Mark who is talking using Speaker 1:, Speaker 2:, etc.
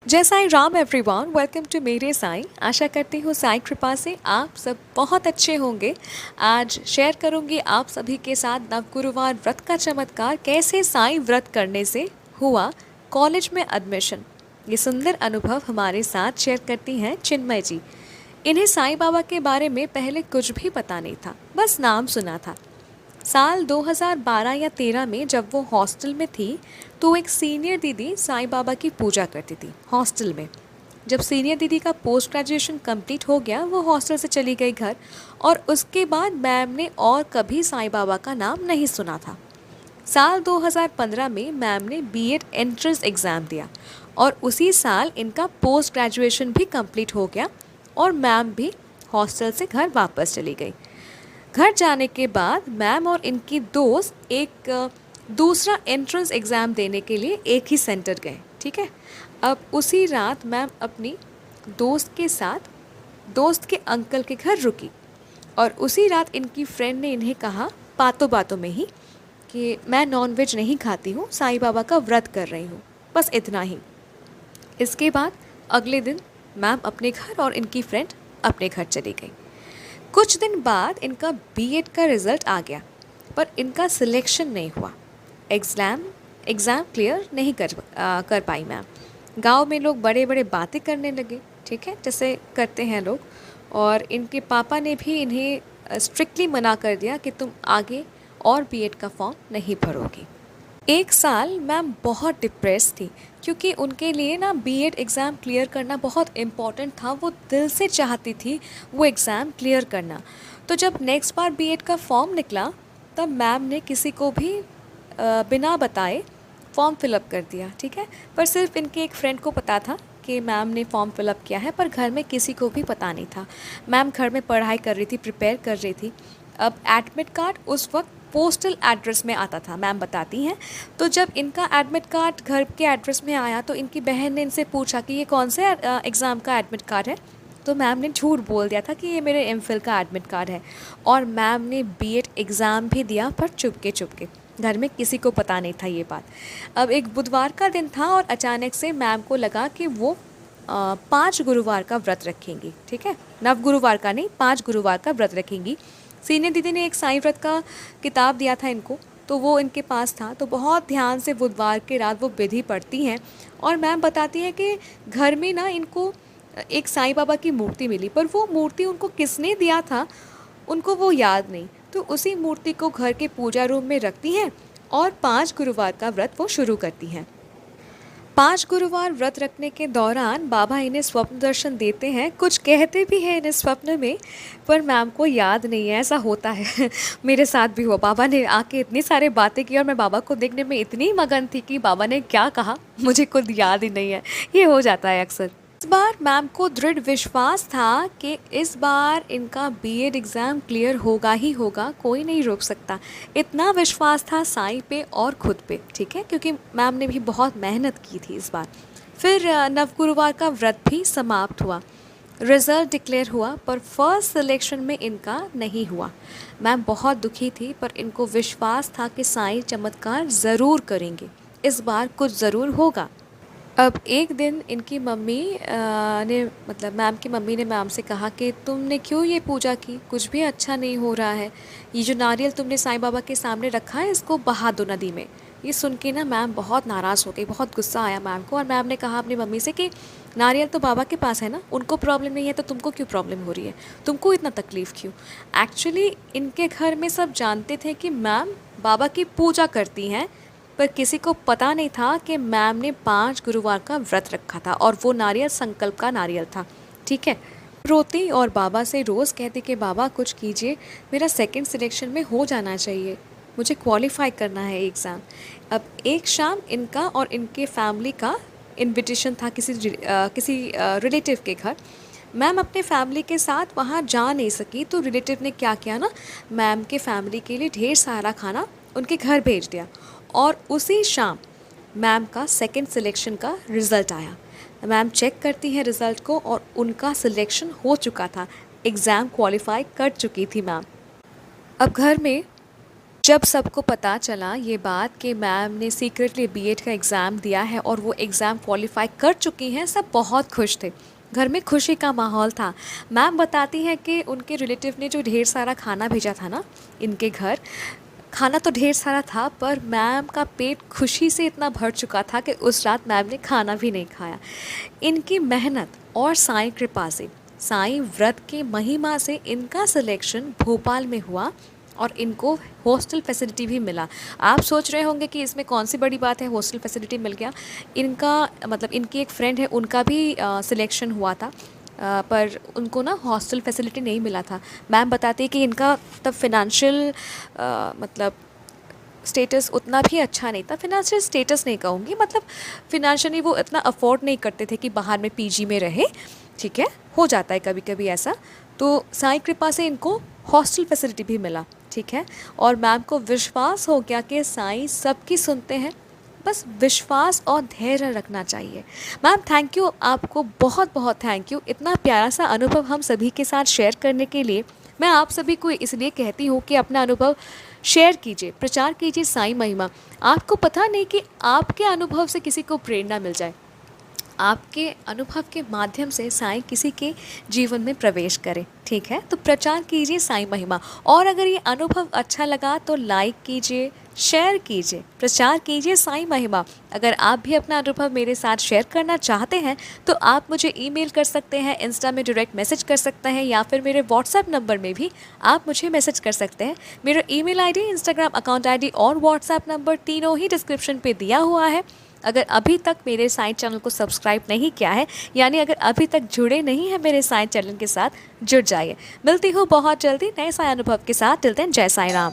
Speaker 1: जय Sai Ram everyone, welcome to मेरे साईं। आशा करती हूँ साईं कृपा से आप सब बहुत अच्छे होंगे। आज शेयर करूँगी आप सभी के साथ नवगुरुवार व्रत का चमत्कार, कैसे साईं व्रत करने से हुआ कॉलेज में एडमिशन। ये सुंदर अनुभव हमारे साथ शेयर करती हैं चिन्मय जी। इन्हें साईं बाबा के बारे में पहले कुछ भी पता नहीं था, बस नाम सुना था। साल 2012 या 13 में जब वो हॉस्टल में थी तो एक सीनियर दीदी साईं बाबा की पूजा करती थी हॉस्टल में। जब सीनियर दीदी का पोस्ट ग्रेजुएशन कंप्लीट हो गया, वो हॉस्टल से चली गई घर, और उसके बाद मैम ने और कभी साईं बाबा का नाम नहीं सुना था। साल 2015 में मैम ने बीएड एंट्रेंस एग्ज़ाम दिया और उसी साल इनका पोस्ट ग्रेजुएशन भी कंप्लीट हो गया और मैम भी हॉस्टल से घर वापस चली गई। घर जाने के बाद मैम और इनकी दोस्त एक दूसरा एंट्रेंस एग्ज़ाम देने के लिए एक ही सेंटर गए। ठीक है, अब उसी रात मैम अपनी दोस्त के साथ दोस्त के अंकल के घर रुकी और उसी रात इनकी फ्रेंड ने इन्हें कहा बातों बातों में ही कि मैं नॉनवेज नहीं खाती हूँ, साईं बाबा का व्रत कर रही हूँ, बस इतना ही। इसके बाद अगले दिन मैम अपने घर और इनकी फ्रेंड अपने घर चली गई। कुछ दिन बाद इनका बीएड का रिज़ल्ट आ गया, पर इनका सिलेक्शन नहीं हुआ। एग्ज़ाम क्लियर नहीं कर पाई मैम। गांव में लोग बड़े बड़े बातें करने लगे, ठीक है, जैसे करते हैं लोग, और इनके पापा ने भी इन्हें स्ट्रिक्टली मना कर दिया कि तुम आगे और बीएड का फॉर्म नहीं भरोगी। एक साल मैम बहुत डिप्रेस थी क्योंकि उनके लिए ना बीएड एग्ज़ाम क्लियर करना बहुत इम्पॉर्टेंट था। वो दिल से चाहती थी वो एग्ज़ाम क्लियर करना। तो जब नेक्स्ट बार बीएड का फॉर्म निकला तब मैम ने किसी को भी बिना बताए फॉर्म फिलअप कर दिया, ठीक है। पर सिर्फ इनके एक फ्रेंड को पता था कि मैम ने फॉर्म फिलअप किया है, पर घर में किसी को भी पता नहीं था। मैम घर में पढ़ाई कर रही थी, प्रिपेयर कर रही थी। अब एडमिट कार्ड उस वक्त पोस्टल एड्रेस में आता था, मैम बताती हैं। तो जब इनका एडमिट कार्ड घर के एड्रेस में आया तो इनकी बहन ने इनसे पूछा कि ये कौन से एग्ज़ाम का एडमिट कार्ड है। तो मैम ने झूठ बोल दिया था कि ये मेरे एमफिल का एडमिट कार्ड है, और मैम ने बीएड एग्ज़ाम भी दिया, पर चुपके चुपके। घर में किसी को पता नहीं था ये बात। अब एक बुधवार का दिन था और अचानक से मैम को लगा कि वो 5 गुरुवार का व्रत रखेंगी, ठीक है, नव गुरुवार का नहीं, 5 गुरुवार का व्रत रखेंगी। सीनियर दीदी ने एक साईं व्रत का किताब दिया था इनको, तो वो इनके पास था। तो बहुत ध्यान से बुधवार के रात वो विधि पढ़ती हैं, और मैम बताती है कि घर में ना इनको एक साईं बाबा की मूर्ति मिली, पर वो मूर्ति उनको किसने दिया था उनको वो याद नहीं। तो उसी मूर्ति को घर के पूजा रूम में रखती हैं और 5 गुरुवार का व्रत वो शुरू करती हैं। 5 गुरुवार व्रत रखने के दौरान बाबा इन्हें स्वप्न दर्शन देते हैं, कुछ कहते भी हैं इन्हें स्वप्न में, पर मैम को याद नहीं है। ऐसा होता है मेरे साथ भी हुआ, बाबा ने आके इतनी सारी बातें की और मैं बाबा को देखने में इतनी मगन थी कि बाबा ने क्या कहा मुझे खुद याद ही नहीं है। ये हो जाता है अक्सर। इस बार मैम को दृढ़ विश्वास था कि इस बार इनका बीएड एग्ज़ाम क्लियर होगा ही होगा, कोई नहीं रोक सकता। इतना विश्वास था साईं पे और खुद पे, ठीक है, क्योंकि मैम ने भी बहुत मेहनत की थी इस बार। फिर नवगुरुवार का व्रत भी समाप्त हुआ, रिज़ल्ट डिक्लेयर हुआ, पर फर्स्ट सिलेक्शन में इनका नहीं हुआ। मैम बहुत दुखी थी, पर इनको विश्वास था कि साईं चमत्कार ज़रूर करेंगे, इस बार कुछ ज़रूर होगा। अब एक दिन इनकी मम्मी ने, मतलब मैम की मम्मी ने मैम से कहा कि तुमने क्यों ये पूजा की, कुछ भी अच्छा नहीं हो रहा है, ये जो नारियल तुमने साईं बाबा के सामने रखा है इसको बहा दो नदी में। ये सुन के ना मैम बहुत नाराज़ हो गई, बहुत गुस्सा आया मैम को, और मैम ने कहा अपनी मम्मी से कि नारियल तो बाबा के पास है ना, उनको प्रॉब्लम नहीं है तो तुमको क्यों प्रॉब्लम हो रही है, तुमको इतना तकलीफ़ क्यों। एक्चुअली इनके घर में सब जानते थे कि मैम बाबा की पूजा करती हैं, पर किसी को पता नहीं था कि मैम ने 5 गुरुवार का व्रत रखा था, और वो नारियल संकल्प का नारियल था, ठीक है। रोती और बाबा से रोज़ कहती कि बाबा कुछ कीजिए, मेरा सेकंड सिलेक्शन में हो जाना चाहिए, मुझे क्वालिफाई करना है एग्ज़ाम। अब एक शाम इनका और इनके फैमिली का इनविटेशन था किसी रिलेटिव के घर। मैम अपने फैमिली के साथ वहाँ जा नहीं सकी, तो रिलेटिव ने क्या किया ना, मैम के फैमिली के लिए ढेर सारा खाना उनके घर भेज दिया, और उसी शाम मैम का सेकंड सिलेक्शन का रिज़ल्ट आया। मैम चेक करती हैं रिज़ल्ट को, और उनका सिलेक्शन हो चुका था, एग्ज़ाम क्वालिफाई कर चुकी थी मैम। अब घर में जब सबको पता चला ये बात कि मैम ने सीक्रेटली बीएड का एग्ज़ाम दिया है और वो एग्ज़ाम क्वालिफाई कर चुकी हैं, सब बहुत खुश थे। घर में खुशी का माहौल था। मैम बताती हैं कि उनके रिलेटिव ने जो ढेर सारा खाना भेजा था ना इनके घर, खाना तो ढेर सारा था पर मैम का पेट खुशी से इतना भर चुका था कि उस रात मैम ने खाना भी नहीं खाया। इनकी मेहनत और साईं कृपा से, साईं व्रत के महिमा से इनका सिलेक्शन भोपाल में हुआ और इनको हॉस्टल फैसिलिटी भी मिला। आप सोच रहे होंगे कि इसमें कौन सी बड़ी बात है, हॉस्टल फैसिलिटी मिल गया। इनका मतलब इनकी एक फ्रेंड है, उनका भी सिलेक्शन हुआ था, पर उनको ना हॉस्टल फैसिलिटी नहीं मिला था। मैम बताती है कि इनका तब फिनेंशियल मतलब स्टेटस उतना भी अच्छा नहीं था। फिनेंशियल स्टेटस नहीं कहूँगी, मतलब फिनेंशियली वो इतना अफोर्ड नहीं करते थे कि बाहर में पीजी में रहे। ठीक है, हो जाता है कभी कभी ऐसा। तो साईं कृपा से इनको हॉस्टल फैसिलिटी भी मिला। ठीक है, और मैम को विश्वास हो गया कि साईं सबकी सुनते हैं, बस विश्वास और धैर्य रखना चाहिए। मैम थैंक यू, आपको बहुत बहुत थैंक यू, इतना प्यारा सा अनुभव हम सभी के साथ शेयर करने के लिए। मैं आप सभी को इसलिए कहती हूँ कि अपना अनुभव शेयर कीजिए, प्रचार कीजिए साईं महिमा। आपको पता नहीं कि आपके अनुभव से किसी को प्रेरणा मिल जाए, आपके अनुभव के माध्यम से साईं किसी के जीवन में प्रवेश करें। ठीक है, तो प्रचार कीजिए साईं महिमा। और अगर ये अनुभव अच्छा लगा तो लाइक कीजिए, शेयर कीजिए, प्रचार कीजिए साईं महिमा। अगर आप भी अपना अनुभव मेरे साथ शेयर करना चाहते हैं तो आप मुझे ईमेल कर सकते हैं, इंस्टा में डायरेक्ट मैसेज कर सकते हैं, या फिर मेरे व्हाट्सएप नंबर में भी आप मुझे मैसेज कर सकते हैं। मेरा email ID, Instagram account ID और व्हाट्सएप नंबर तीनों ही डिस्क्रिप्शन पे दिया हुआ है। अगर अभी तक मेरे साईं चैनल को सब्सक्राइब नहीं किया है, यानी अगर अभी तक जुड़े नहीं हैं मेरे साईं चैनल के साथ, जुड़ जाइए। मिलती हूँ बहुत जल्दी नए साईं अनुभव के साथ। टिल देन जय साईं राम।